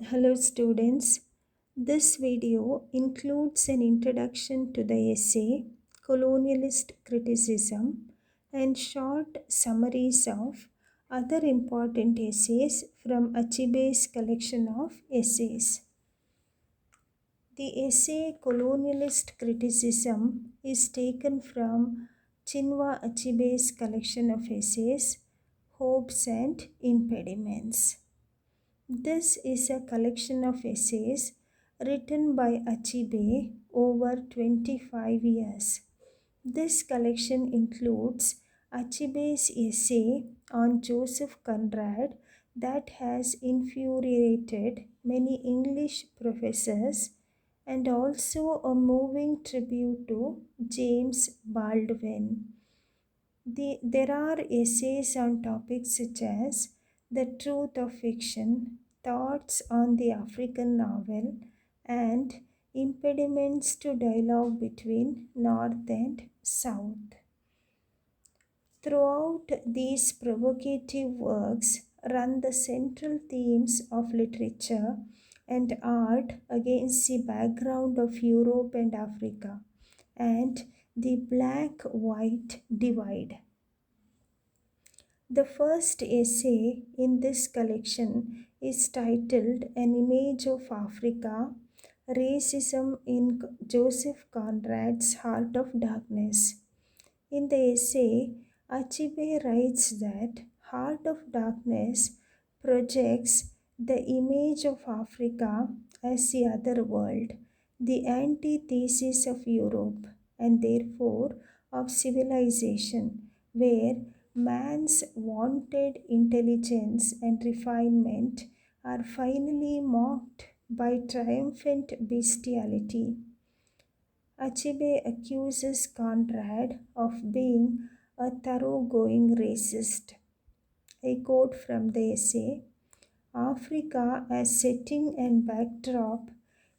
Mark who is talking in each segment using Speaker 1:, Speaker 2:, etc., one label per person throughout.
Speaker 1: Hello students. This video includes an introduction to the essay Colonialist Criticism and short summaries of other important essays from Achibe's collection of essays. The essay Colonialist Criticism is taken from Chinua Achebe's collection of essays Hopes and Impediments. This is a collection of essays written by Achebe over 25 years. This collection includes Achebe's essay on Joseph Conrad that has infuriated many English professors and also a moving tribute to James Baldwin. There are essays on topics such as the truth of fiction, thoughts on the African novel, and impediments to dialogue between North and South. Throughout these provocative works run the central themes of literature and art against the background of Europe and Africa and the black-white divide. The first essay in this collection is titled An Image of Africa, Racism in Joseph Conrad's Heart of Darkness. In the essay, Achebe writes that Heart of Darkness projects the image of Africa as the other world, the antithesis of Europe, and therefore of civilization, where man's wanted intelligence and refinement are finally mocked by triumphant bestiality. Achebe accuses Conrad of being a thoroughgoing racist. I quote from the essay Africa as setting and backdrop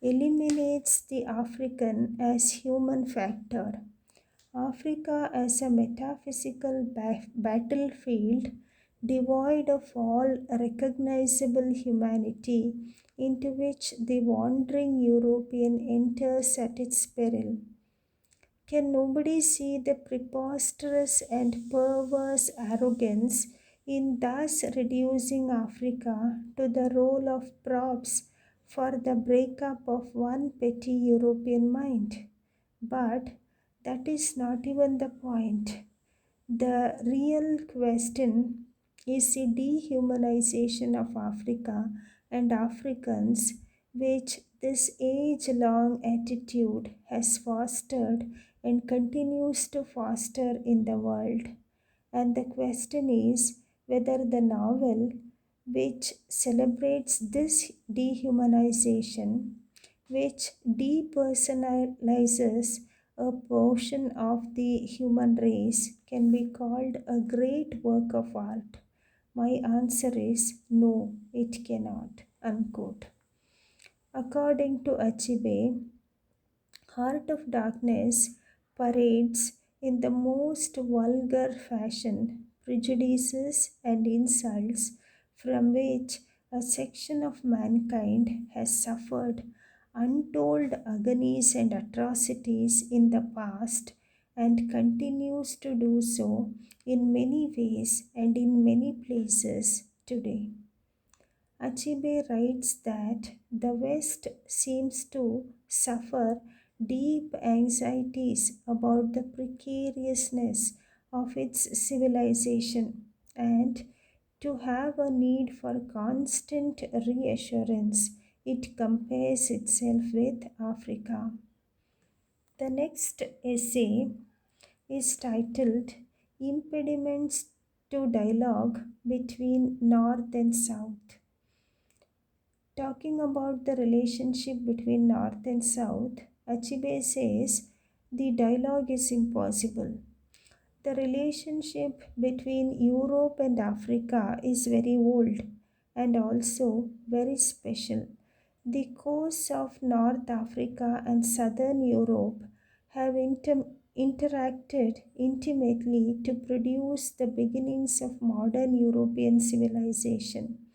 Speaker 1: eliminates the African as human factor. Africa as a metaphysical battlefield devoid of all recognizable humanity into which the wandering European enters at its peril. Can nobody see the preposterous and perverse arrogance in thus reducing Africa to the role of props for the breakup of one petty European mind? But that is not even the point. The real question is the dehumanization of Africa and Africans, which this age long attitude has fostered and continues to foster in the world. And the question is whether the novel, which celebrates this dehumanization, which depersonalizes a portion of the human race, can be called a great work of art. My answer is no, it cannot. Unquote. According to Achebe, Heart of Darkness parades in the most vulgar fashion prejudices and insults from which a section of mankind has suffered untold agonies and atrocities in the past and continues to do so in many ways and in many places today. Achebe writes that the West seems to suffer deep anxieties about the precariousness of its civilization and to have a need for constant reassurance. It compares itself with Africa. The next essay is titled Impediments to Dialogue Between North and South. Talking about the relationship between North and South, Achebe says the dialogue is impossible. The relationship between Europe and Africa is very old and also very special. The coasts of North Africa and Southern Europe have interacted intimately to produce the beginnings of modern European civilization.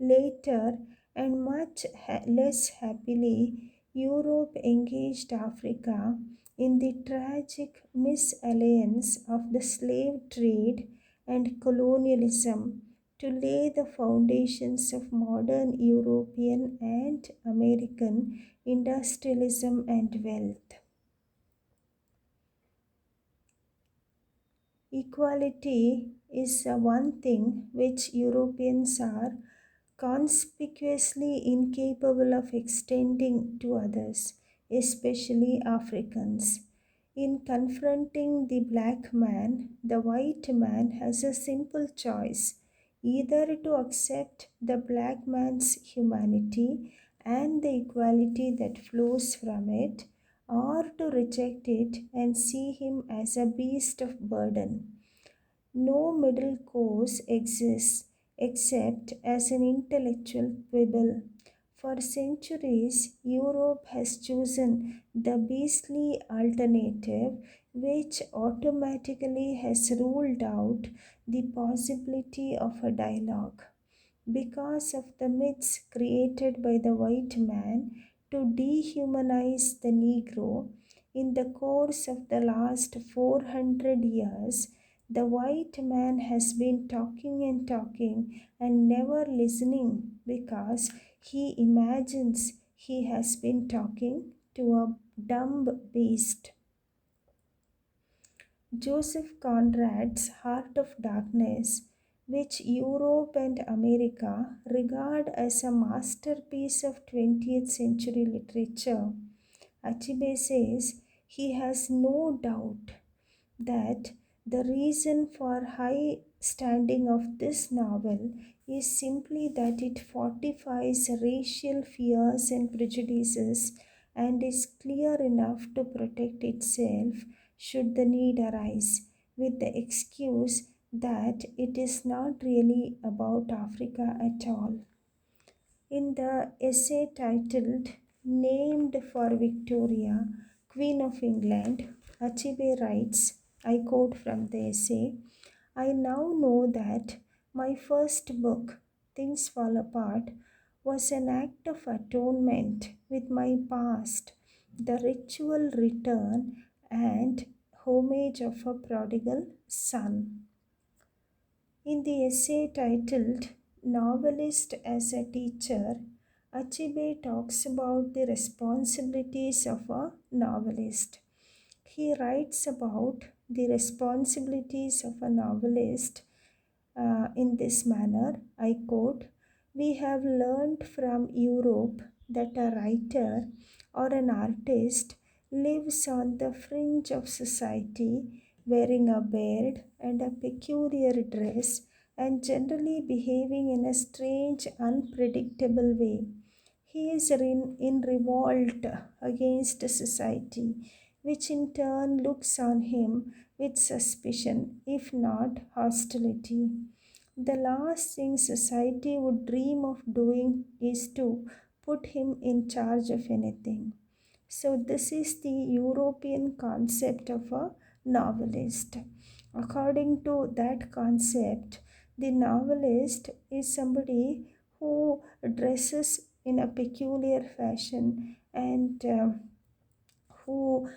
Speaker 1: Later, and much less happily, Europe engaged Africa in the tragic misalliance of the slave trade and colonialism to lay the foundations of modern European and American industrialism and wealth. Equality is one thing which Europeans are conspicuously incapable of extending to others, especially Africans. In confronting the black man, the white man has a simple choice either to accept the black man's humanity and the equality that flows from it, or to reject it and see him as a beast of burden. No middle course exists except as an intellectual quibble. For centuries, Europe has chosen the beastly alternative, which automatically has ruled out the possibility of a dialogue. Because of the myths created by the white man to dehumanize the Negro, in the course of the last 400 years, the white man has been talking and talking and never listening because he imagines he has been talking to a dumb beast. Joseph Conrad's Heart of Darkness, which Europe and America regard as a masterpiece of 20th century literature, Achebe says he has no doubt that the reason for high standing of this novel is simply that it fortifies racial fears and prejudices and is clear enough to protect itself should the need arise, with the excuse that it is not really about Africa at all. In the essay titled Named for Victoria, Queen of England, Achebe writes, I quote from the essay, I now know that my first book, Things Fall Apart, was an act of atonement with my past, the ritual return and homage of a prodigal son. In the essay titled Novelist as a Teacher, Achebe talks about the responsibilities of a novelist. He writes about the responsibilities of a novelist in this manner. I quote, we have learned from Europe that a writer or an artist lives on the fringe of society, wearing a beard and a peculiar dress, and generally behaving in a strange, unpredictable way. He is in revolt against society, which in turn looks on him with suspicion, if not hostility. The last thing society would dream of doing is to put him in charge of anything. So, this is the European concept of a novelist. According to that concept, the novelist is somebody who dresses in a peculiar fashion and who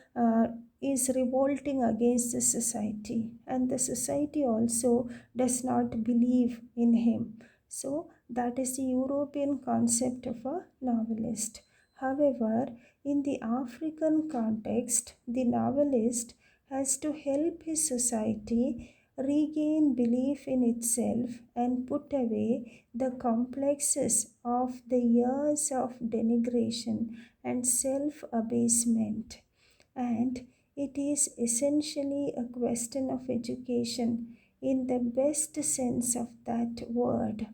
Speaker 1: is revolting against the society, and the society also does not believe in him. So, that is the European concept of a novelist. However, in the African context, the novelist has to help his society regain belief in itself and put away the complexes of the years of denigration and self abasement. And it is essentially a question of education in the best sense of that word.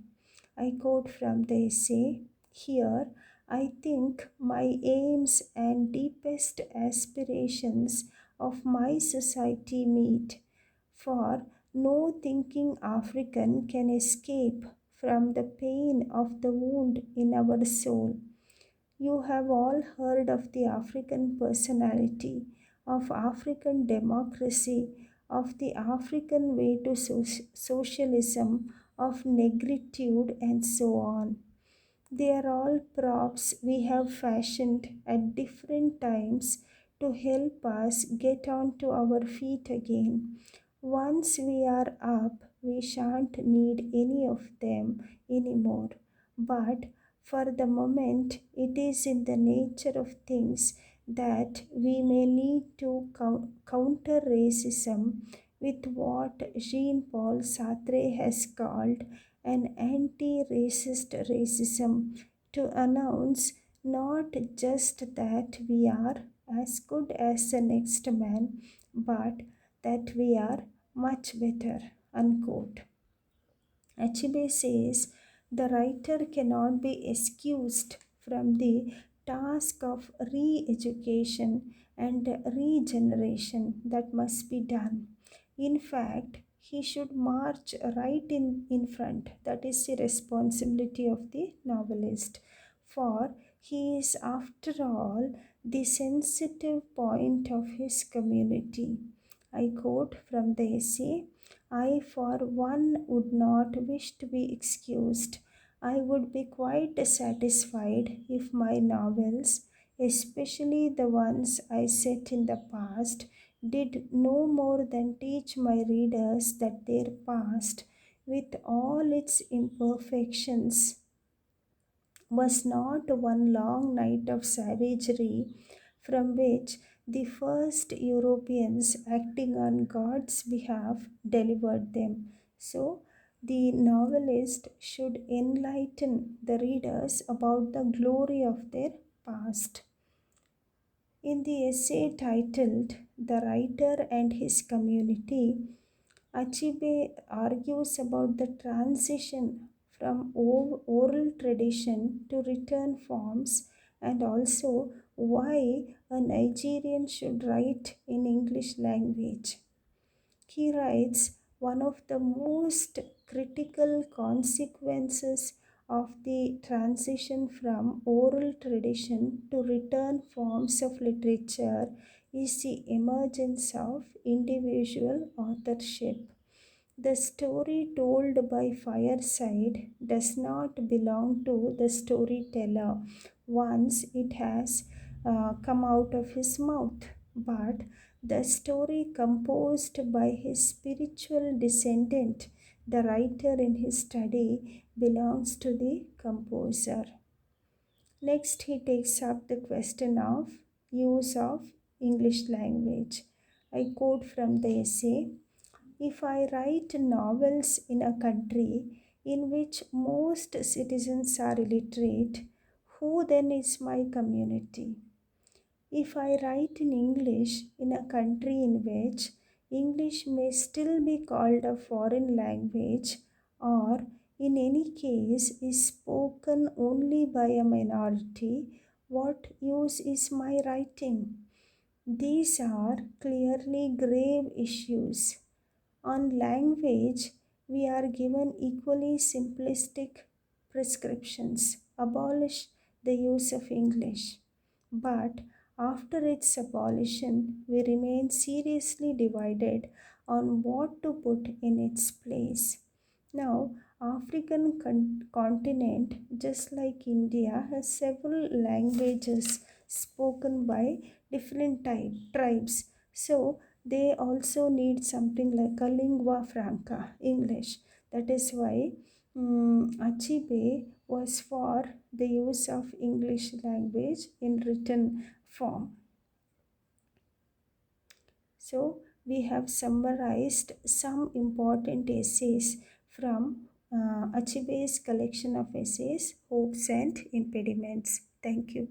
Speaker 1: I quote from the essay here. I think my aims and deepest aspirations of my society meet, for no thinking African can escape from the pain of the wound in our soul. You have all heard of the African personality, of African democracy, of the African way to socialism, of negritude, and so on. They are all props we have fashioned at different times to help us get onto our feet again. Once we are up, we shan't need any of them anymore. But for the moment, it is in the nature of things that we may need to counter racism with what Jean Paul Sartre has called an anti racist racism, to announce not just that we are as good as the next man, but that we are much better. Unquote. Achibe says the writer cannot be excused from the task of re education and regeneration that must be done. In fact, he should march right in front. That is the responsibility of the novelist. For he is, after all, the sensitive point of his community. I quote from the essay: I, for one, would not wish to be excused. I would be quite satisfied if my novels, especially the ones I set in the past, did no more than teach my readers that their past, with all its imperfections, was not one long night of savagery from which the first Europeans acting on God's behalf delivered them. So, the novelist should enlighten the readers about the glory of their past. In the essay titled The Writer and His Community, Achibe argues about the transition from oral tradition to written forms, and also why a Nigerian should write in English language. He writes, one of the most critical consequences of the transition from oral tradition to written forms of literature is the emergence of individual authorship. The story told by fireside does not belong to the storyteller once it has come out of his mouth, but the story composed by his spiritual descendant, the writer in his study, belongs to the composer. Next, he takes up the question of use of English language. I quote from the essay: if I write novels in a country in which most citizens are illiterate, who then is my community? If I write in English in a country in which English may still be called a foreign language, or in any case is spoken only by a minority, what use is my writing? These are clearly grave issues. On language, we are given equally simplistic prescriptions: abolish the use of English. But after its abolition, we remain seriously divided on what to put in its place. Now, African continent, just like India, has several languages spoken by different tribes. So they also need something like a lingua franca, English. That is why Achibe was for the use of English language in written form. So we have summarized some important essays from Achibe's collection of essays, Hopes and Impediments. Thank you.